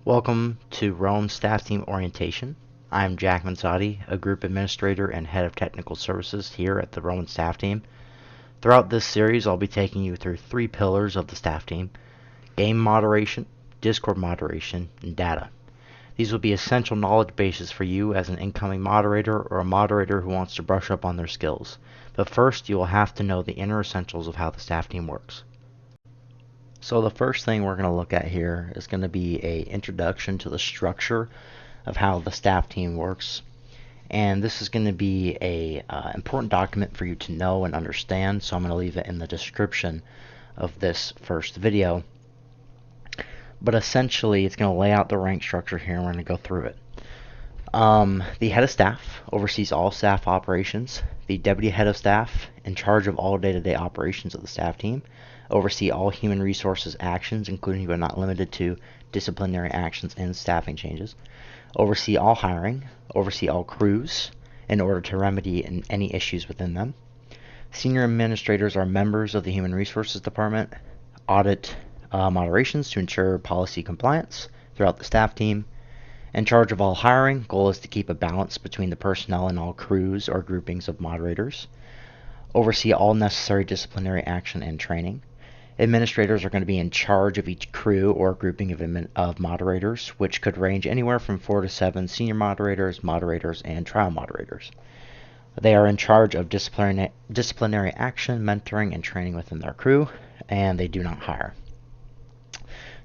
Welcome to Roam Staff Team Orientation. I'm Jack Manzotti, a Group Administrator and Head of Technical Services here at the Roam Staff Team. Throughout this series, I'll be taking you through three pillars of the staff team: game moderation, Discord moderation, and data. These will be essential knowledge bases for you as an incoming moderator or a moderator who wants to brush up on their skills. But first, you will have to know the inner essentials of how the staff team works. So the first thing we're going to look at here is going to be an introduction to the structure of how the staff team works. And this is going to be a important document for you to know and understand, so I'm going to leave it in the description of this first video. But essentially, it's going to lay out the rank structure here, and we're going to go through it. The head of staff oversees all staff operations. The deputy head of staff, in charge of all day-to-day operations of the staff team, oversee all human resources actions, including but not limited to disciplinary actions and staffing changes. Oversee all hiring. Oversee all crews in order to remedy any issues within them. Senior administrators are members of the Human Resources Department. Audit moderations to ensure policy compliance throughout the staff team. In charge of all hiring, goal is to keep a balance between the personnel and all crews or groupings of moderators. Oversee all necessary disciplinary action and training. Administrators are going to be in charge of each crew or grouping of moderators, which could range anywhere from 4 to 7 senior moderators, and trial moderators. They are in charge of disciplinary action, mentoring, and training within their crew, and they do not hire.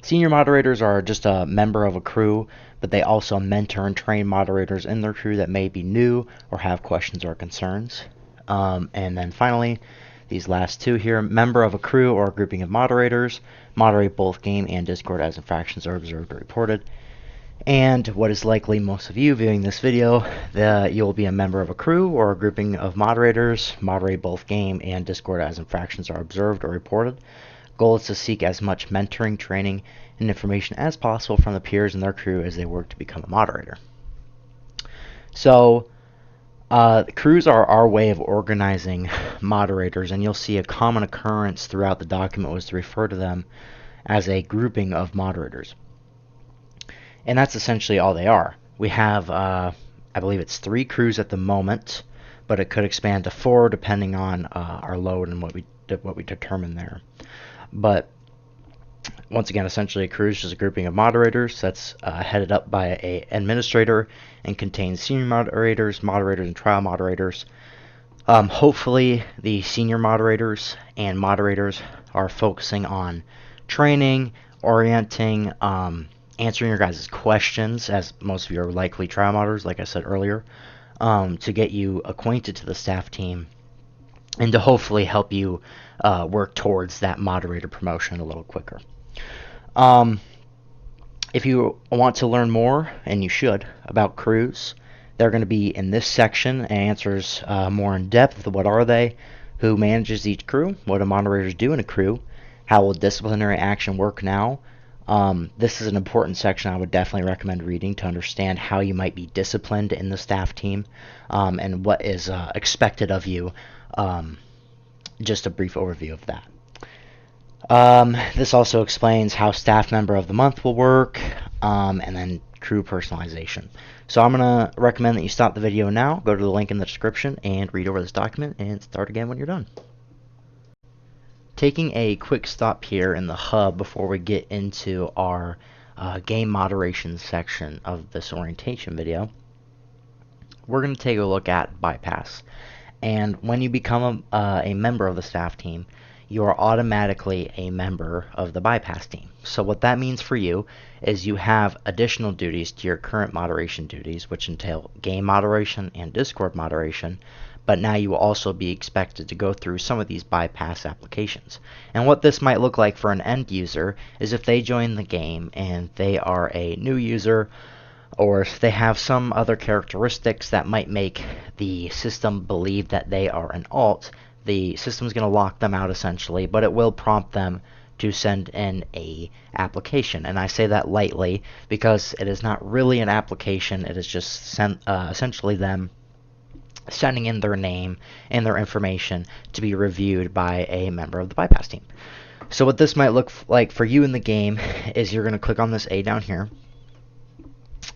Senior moderators are just a member of a crew, but they also mentor and train moderators in their crew that may be new or have questions or concerns. And then finally, these last two here: member of a crew or a grouping of moderators, moderate both game and Discord as infractions are observed or reported. And what is likely most of you viewing this video, you will be a member of a crew or a grouping of moderators, moderate both game and Discord as infractions are observed or reported. Goal is to seek as much mentoring, training, and information as possible from the peers in their crew as they work to become a moderator. So, the crews are our way of organizing moderators, and you'll see a common occurrence throughout the document was to refer to them as a grouping of moderators. And that's essentially all they are. We have, I believe it's 3 crews at the moment, but it could expand to 4 depending on our load and what we determine there. But once again, essentially a crew is just a grouping of moderators that's headed up by an administrator and contains senior moderators, and trial moderators. Hopefully the senior moderators and moderators are focusing on training, orienting, answering your guys' questions, as most of you are likely trial moderators, like I said earlier, to get you acquainted to the staff team and to hopefully help you work towards that moderator promotion a little quicker. If you want to learn more, and you should, about crews, they're going to be in this section and answers more in depth. What are they? Who manages each crew? What do moderators do in a crew? How will disciplinary action work now? This is an important section I would definitely recommend reading to understand how you might be disciplined in the staff team and what is expected of you. Just a brief overview of that. This also explains how staff member of the month will work, and then crew personalization. So I'm going to recommend that you stop the video now, go to the link in the description, and read over this document, and start again when you're done. Taking a quick stop here in the hub before we get into our game moderation section of this orientation video, we're going to take a look at bypass. And when you become a member of the staff team, you are automatically a member of the bypass team. So what that means for you is you have additional duties to your current moderation duties, which entail game moderation and Discord moderation, but now you will also be expected to go through some of these bypass applications. And what this might look like for an end user is if they join the game and they are a new user, or if they have some other characteristics that might make the system believe that they are an alt, the system's going to lock them out essentially, but it will prompt them to send in a application. And I say that lightly because it is not really an application. It is just essentially them sending in their name and their information to be reviewed by a member of the bypass team. So what this might look like for you in the game is you're going to click on this A down here,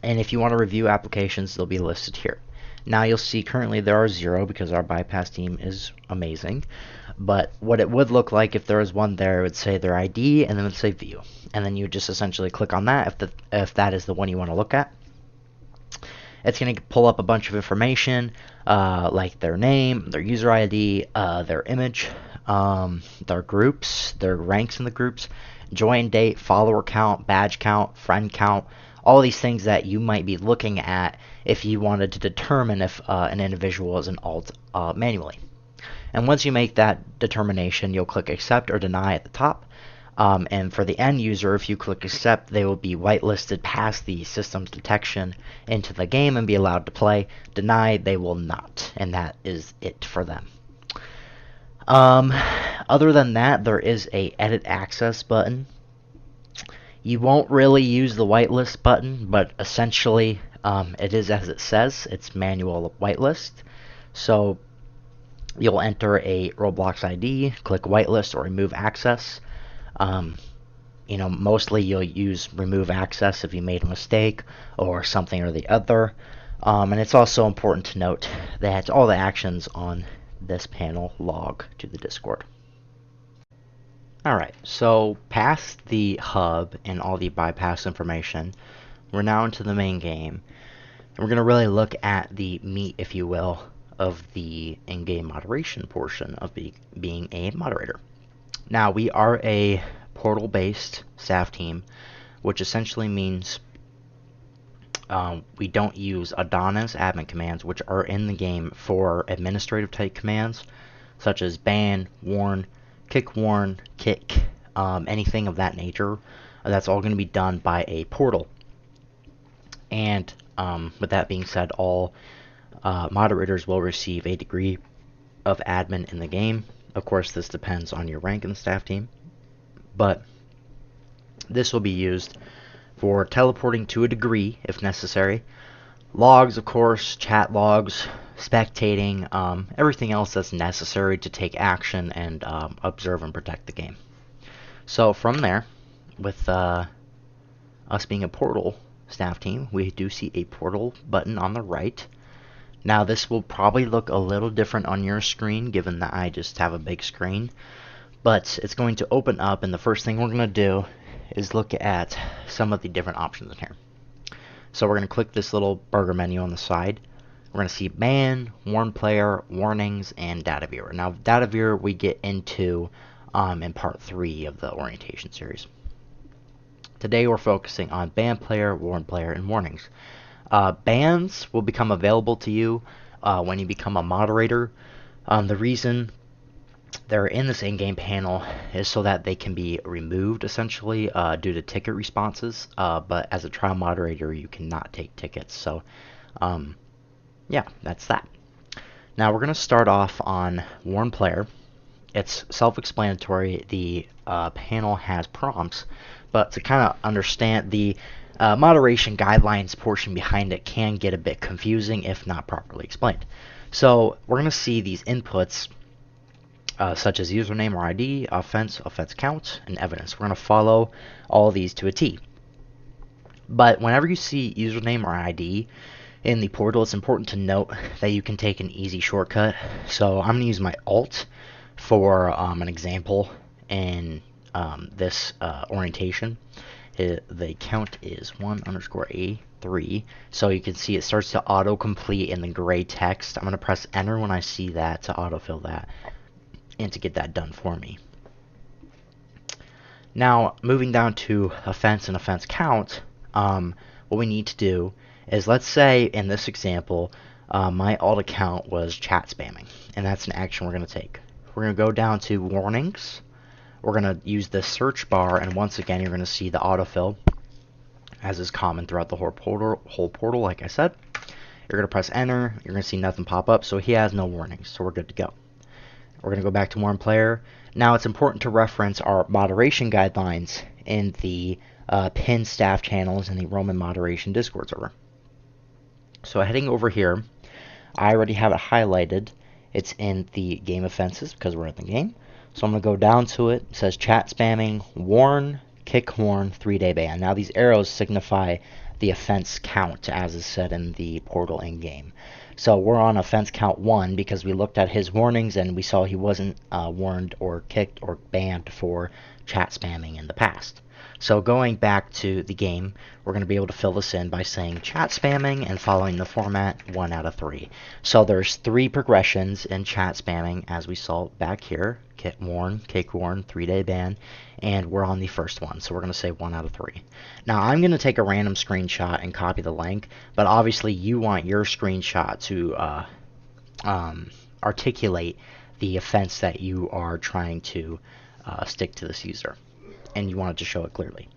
And if you want to review applications, they'll be listed here. Now you'll see currently there are 0 because our bypass team is amazing. But what it would look like if there was one there, it would say their ID and then it would say view. And then you would just essentially click on that if that is the one you want to look at. It's going to pull up a bunch of information like their name, their user ID, their image, their groups, their ranks in the groups, join date, follower count, badge count, friend count, all these things that you might be looking at if you wanted to determine if an individual is an alt manually. And once you make that determination, you'll click accept or deny at the top. And for the end user, if you click accept, they will be whitelisted past the system's detection into the game and be allowed to play. Deny, they will not. And that is it for them. Other than that, there is a edit access button. You won't really use the whitelist button, but essentially it is as it says. It's manual whitelist. So you'll enter a Roblox ID, click whitelist or remove access. Mostly you'll use remove access if you made a mistake or something or the other. And it's also important to note that all the actions on this panel log to the Discord. Alright, so past the hub and all the bypass information, we're now into the main game. And we're going to really look at the meat, if you will, of the in-game moderation portion of being a moderator. Now, we are a portal-based staff team, which essentially means we don't use Adonis admin commands, which are in the game for administrative type commands, such as ban, warn, kick, anything of that nature. That's all going to be done by a portal. And with that being said, all moderators will receive a degree of admin in the game. Of course, this depends on your rank in the staff team, but this will be used for teleporting to a degree if necessary. Logs, of course, chat logs, spectating, everything else that's necessary to take action and observe and protect the game. So from there, with us being a portal staff team, we do see a portal button on the right. Now this will probably look a little different on your screen given that I just have a big screen, but it's going to open up, and the first thing we're going to do is look at some of the different options in here. So we're going to click this little burger menu on the side. We're going to see ban, warn player, warnings, and data viewer. Now data viewer we get into in part 3 of the orientation series. Today we're focusing on ban player, warn player, and warnings. Bans will become available to you when you become a moderator. The reason they're in this in-game panel is so that they can be removed, essentially, due to ticket responses. But as a trial moderator, you cannot take tickets. So, yeah, that's that. Now, we're going to start off on Warn Player. It's self-explanatory. The panel has prompts, but to kind of understand the moderation guidelines portion behind it can get a bit confusing if not properly explained. So we're going to see these inputs such as username or ID, offense count, and evidence. We're going to follow all of these to a T. But whenever you see username or ID in the portal, it's important to note that you can take an easy shortcut. So I'm going to use my alt for an example in this orientation. The count is 1_A3, so you can see it starts to autocomplete in the gray text. I'm going to press enter when I see that to autofill that and to get that done for me. Now, moving down to offense and offense count, what we need to do is, let's say in this example, my alt account was chat spamming, and that's an action we're going to take. We're going to go down to warnings. We're going to use the search bar, and once again, you're going to see the autofill, as is common throughout the whole portal, like I said. You're going to press enter. You're going to see nothing pop up, so he has no warnings, so we're good to go. We're going to go back to warn player. Now, it's important to reference our moderation guidelines in the pinned staff channels in the Roman Moderation Discord server. So heading over here, I already have it highlighted. It's in the game offenses because we're in the game. So I'm going to go down to it. It says chat spamming, warn, kick horn, 3-day ban. Now these arrows signify the offense count, as is said in the portal in-game. So we're on offense count 1 because we looked at his warnings and we saw he wasn't warned or kicked or banned for chat spamming in the past. So going back to the game, we're going to be able to fill this in by saying chat spamming and following the format 1 out of 3. So there's 3 progressions in chat spamming, as we saw back here. Kick warn, 3-day ban, and we're on the first one, so we're going to say 1 out of 3. Now I'm going to take a random screenshot and copy the link, but obviously you want your screenshot to articulate the offense that you are trying to stick to this user, and you want it to show it clearly.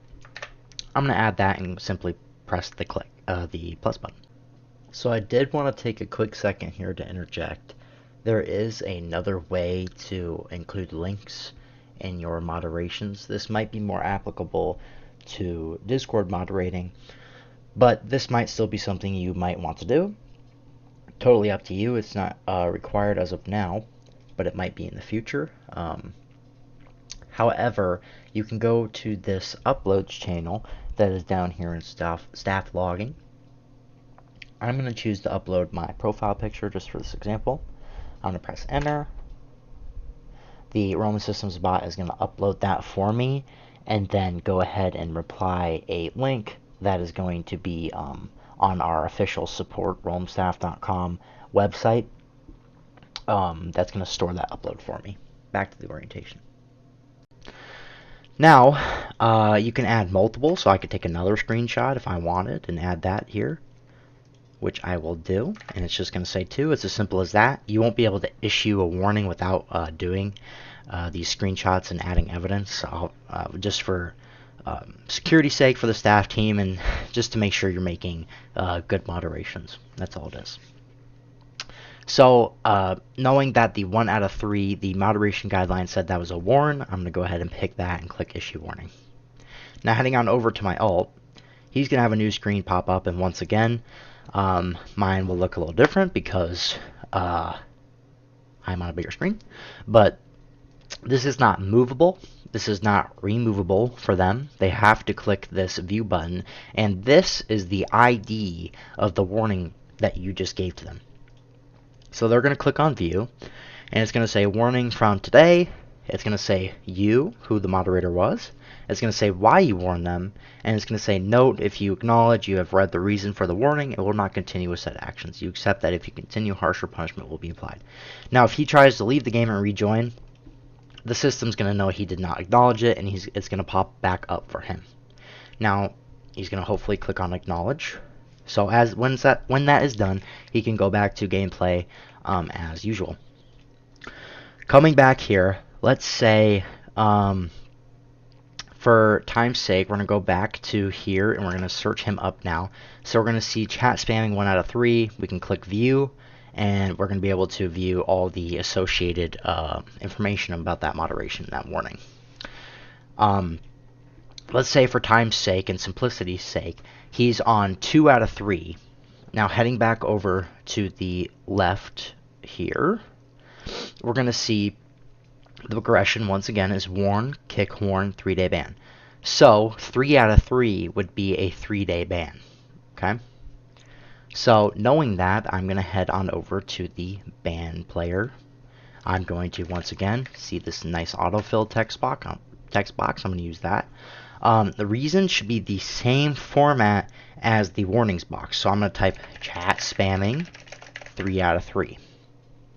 I'm going to add that and simply press the plus button. So I did want to take a quick second here to interject. There is another way to include links in your moderations. This might be more applicable to Discord moderating, but this might still be something you might want to do. Totally up to you. It's not required as of now, but it might be in the future. However, you can go to this uploads channel that is down here in staff logging. I'm going to choose to upload my profile picture just for this example. I'm going to press enter. The Roman Systems bot is going to upload that for me and then go ahead and reply a link that is going to be on our official support roamstaff.com website. That's going to store that upload for me. Back to the orientation. Now, you can add multiple, so I could take another screenshot if I wanted and add that here, which I will do, and it's just going to say 2. It's as simple as that. You won't be able to issue a warning without doing these screenshots and adding evidence, just for security's sake for the staff team and just to make sure you're making good moderations. That's all it is. So, knowing that the 1 out of 3, the moderation guideline said that was a warn, I'm going to go ahead and pick that and click issue warning. Now heading on over to my alt, he's going to have a new screen pop up, and once again, mine will look a little different because I'm on a bigger screen. But this is not movable. This is not removable for them. They have to click this view button, and this is the ID of the warning that you just gave to them. So they're going to click on view, and it's going to say warning from today. It's going to say you, who the moderator was. It's going to say why you warned them, and it's going to say note, if you acknowledge you have read the reason for the warning, it will not continue with said actions. You accept that if you continue, harsher punishment will be applied. Now if he tries to leave the game and rejoin, the system's going to know he did not acknowledge it, and it's going to pop back up for him. Now he's going to hopefully click on acknowledge. So when that is done, he can go back to gameplay as usual. Coming back here, let's say for time's sake, we're going to go back to here and we're going to search him up now. So we're going to see chat spamming 1 out of 3. We can click view, and we're going to be able to view all the associated information about that moderation, that warning. Let's say for time's sake and simplicity's sake, he's on 2 out of 3. Now heading back over to the left here, we're going to see the progression once again is warn, kick horn, 3-day ban. So 3 out of 3 would be a 3-day ban. Okay. So knowing that, I'm going to head on over to the ban player. I'm going to once again see this nice autofill text box. I'm going to use that. The reason should be the same format as the warnings box. So I'm going to type chat spamming 3 out of 3.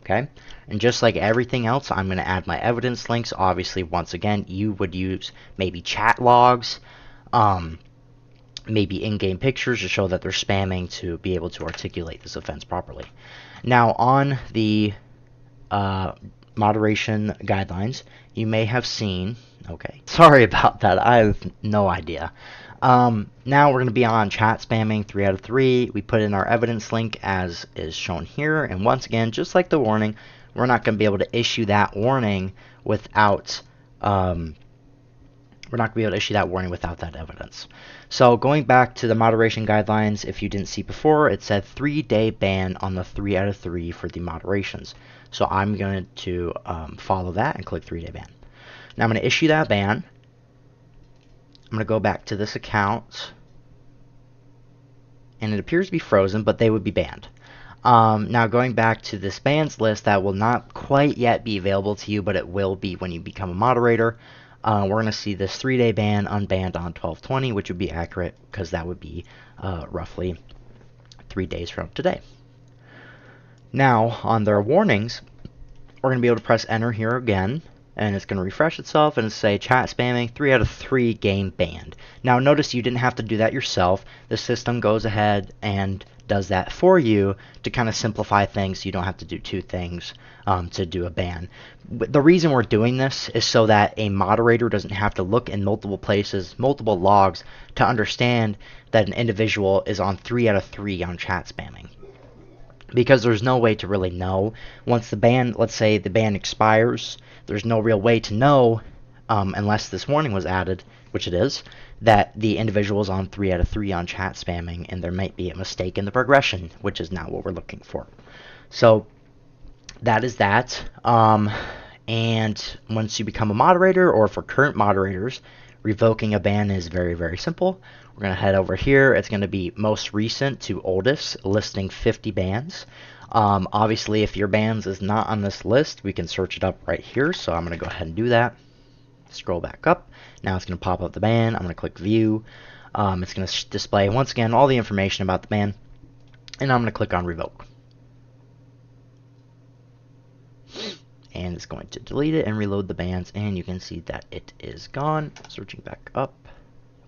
Okay, and just like everything else, I'm going to add my evidence links. Obviously, once again, you would use maybe chat logs, maybe in-game pictures to show that they're spamming to be able to articulate this offense properly. Now, on the moderation guidelines, you may have seen, okay, sorry about that, I have no idea. Now we're going to be on chat spamming 3 out of 3. We put in our evidence link as is shown here, and once again, just like the warning, we're not going to be able to issue that warning without that evidence. So going back to the moderation guidelines, if you didn't see before, it said 3-day ban on the 3 out of 3 for the moderations. So I'm going to follow that and click 3-day ban. Now I'm going to issue that ban. I'm going to go back to this account, and it appears to be frozen, but they would be banned. Now going back to this bans list, that will not quite yet be available to you, but it will be when you become a moderator. We're going to see this 3-day ban unbanned on 12/20, which would be accurate because that would be roughly 3 days from today. Now, on their warnings, we're going to be able to press enter here again, and it's going to refresh itself and say chat spamming 3 out of 3 game banned. Now notice you didn't have to do that yourself. The system goes ahead and does that for you to kind of simplify things so you don't have to do 2 things to do a ban. The reason we're doing this is so that a moderator doesn't have to look in multiple places, multiple logs, to understand that an individual is on 3 out of 3 on chat spamming. Because there's no way to really know. Once the ban, let's say the ban expires, there's no real way to know, unless this warning was added, which it is, that the individual is on 3 out of 3 on chat spamming, and there might be a mistake in the progression, which is not what we're looking for. So that is that. And once you become a moderator, or for current moderators, revoking a ban is very, very simple. We're going to head over here. It's going to be most recent to oldest, listing 50 bans. Obviously, if your bans is not on this list, we can search it up right here. So I'm going to go ahead and do that. Scroll back up. Now it's going to pop up the ban. I'm going to click view. It's going to display, once again, all the information about the ban. And I'm going to click on revoke. And it's going to delete it and reload the bans, and you can see that it is gone. Searching back up,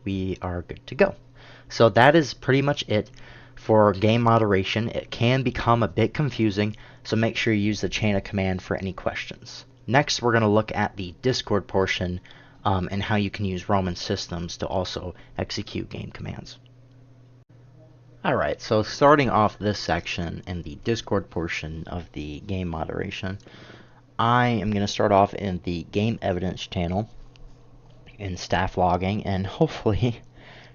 we are good to go. So that is pretty much it for game moderation. It can become a bit confusing, so make sure you use the chain of command for any questions. Next, we're going to look at the Discord portion and how you can use Roman systems to also execute game commands. Alright, so starting off this section in the Discord portion of the game moderation, I am going to start off in the game evidence channel in staff logging, and hopefully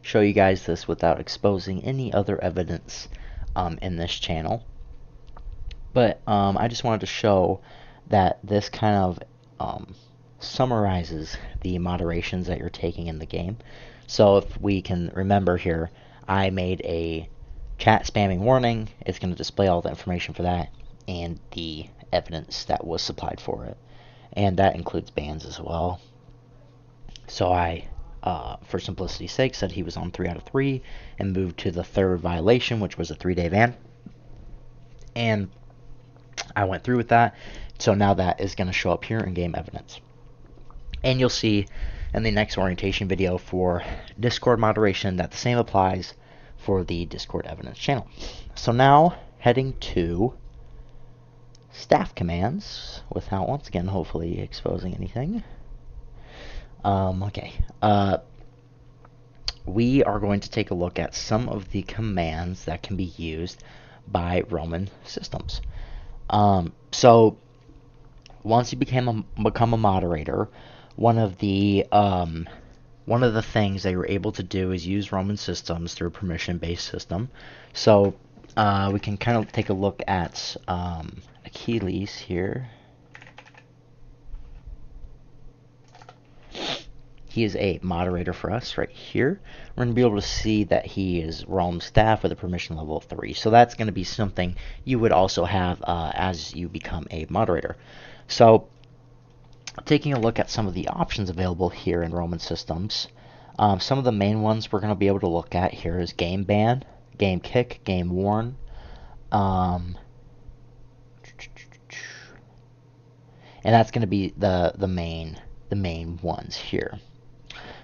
show you guys this without exposing any other evidence in this channel. But I just wanted to show that this kind of summarizes the moderations that you're taking in the game. So if we can remember here, I made a chat spamming warning. It's going to display all the information for that and the evidence that was supplied for it, and that includes bans as well. So I, for simplicity's sake, said he was on 3 out of 3 and moved to the 3rd violation, which was a 3-day ban, and I went through with that. So now that is going to show up here in game evidence, and you'll see in the next orientation video for Discord moderation that the same applies for the Discord evidence channel. So now heading to staff commands, without once again hopefully exposing anything. We are going to take a look at some of the commands that can be used by Roman systems. So once you become a moderator, one of the things that you're able to do is use Roman systems through a permission-based system. So we can kind of take a look at Achilles here. He is a moderator for us right here. We're going to be able to see that he is Realm staff with a permission level of 3. So that's going to be something you would also have as you become a moderator. So taking a look at some of the options available here in Roman systems, some of the main ones we're going to be able to look at here is game ban, game kick, game warn, and that's going to be the main ones here.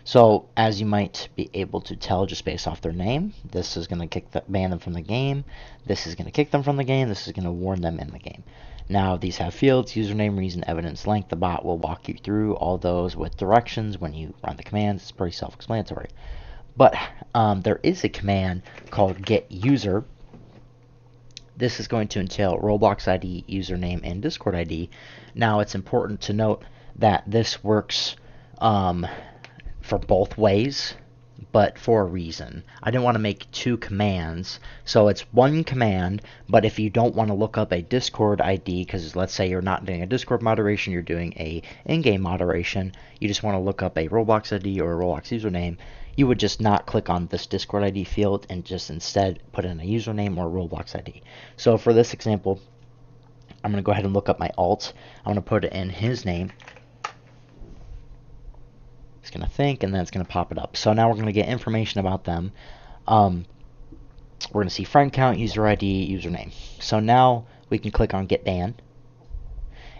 So as you might be able to tell just based off their name, this is going to ban them from the game, this is going to kick them from the game, this is going to warn them in the game. Now these have fields, username, reason, evidence, length. The bot will walk you through all those with directions when you run the commands. It's pretty self-explanatory. But there is a command called get_user. This is going to entail Roblox ID, username, and Discord ID. Now it's important to note that this works for both ways. but for a reason. I didn't want to make two commands, so it's one command, but if you don't want to look up a Discord ID, because let's say you're not doing a Discord moderation, you're doing a in-game moderation, you just want to look up a Roblox ID or a Roblox username, you would just not click on this Discord ID field and just instead put in a username or a Roblox ID. So for this example, I'm going to go ahead and look up my alt. I'm going to put it in his name. It's going to think, and then it's going to pop it up. So now we're going to get information about them. We're going to see friend count, user ID, username. So now we can click on get banned.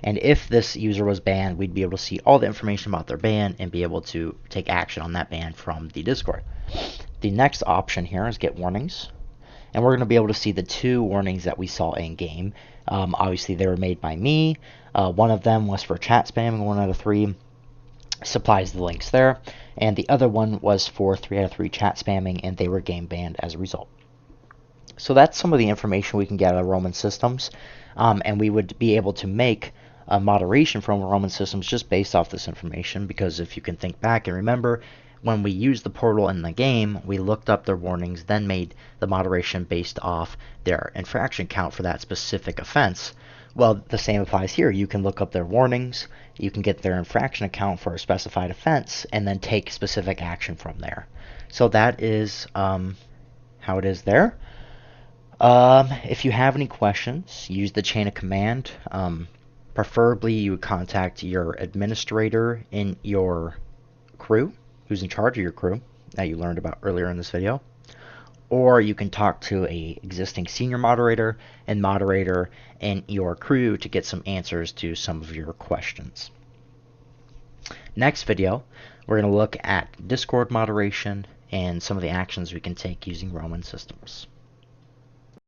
And if this user was banned, we'd be able to see all the information about their ban and be able to take action on that ban from the Discord. The next option here is get warnings. And we're going to be able to see the two warnings that we saw in game. Obviously, they were made by me. One of them was for chat spamming, 1 out of 3. Supplies the links there, and the other one was for 3 out of 3 chat spamming, and they were game banned as a result. So that's some of the information we can get out of Roman Systems, and we would be able to make a moderation from Roman Systems just based off this information, because if you can think back and remember, when we used the portal in the game, we looked up their warnings, then made the moderation based off their infraction count for that specific offense. Well, the same applies here. You can look up their warnings, you can get their infraction account for a specified offense, and then take specific action from there. So that is how it is there. If you have any questions, use the chain of command. Preferably, you would contact your administrator in your crew, who's in charge of your crew, that you learned about earlier in this video. Or you can talk to a existing senior moderator and moderator in your crew to get some answers to some of your questions. Next video, we're going to look at Discord moderation and some of the actions we can take using Roman Systems.